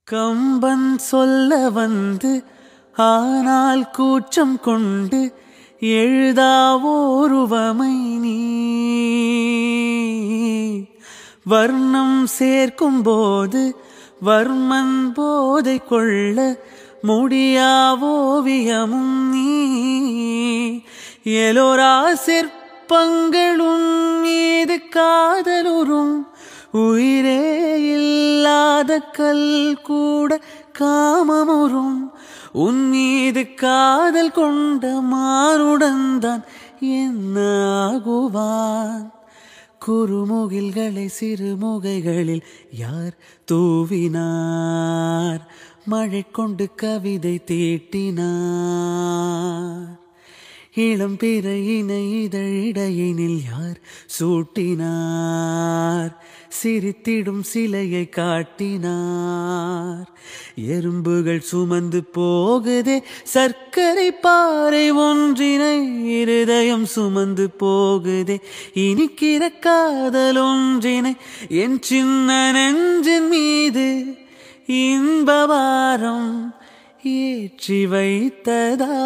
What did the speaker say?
கம்பன் சொல்ல வந்து ஆனால் கூச்சம் கொண்டு எழுதாவோருவமை நீ வர்ணம் சேர்க்கும் போது வர்மன் போதை கொள்ள முடியாவோவியமும் நீ எலோரா சிற்பங்களும் மீது காதலுறும் உயிரே இல்லாத கல் கூட காமமுறும் உன் மீது காதல் கொண்ட மானுடன் தான் என்ன ஆகுவான் குறுமுகில்களை சிறுமுகைகளில் யார் தூவினார் மழை கொண்டு கவிதை தீட்டினார் இளம் பிறையினை இதழிடையினில் யார் சூட்டினார் சிரித்திடும் சிலையை காட்டினார் எறும்புகள் சுமந்து போகுதே சர்க்கரை பாறை ஒன்றினை இருதயம் சுமந்து போகுதே இனிக்கிற காதல் ஒன்றினை என் சின்ன நெஞ்சின் மீது இன்பபாரம் ஏற்றி வைத்ததா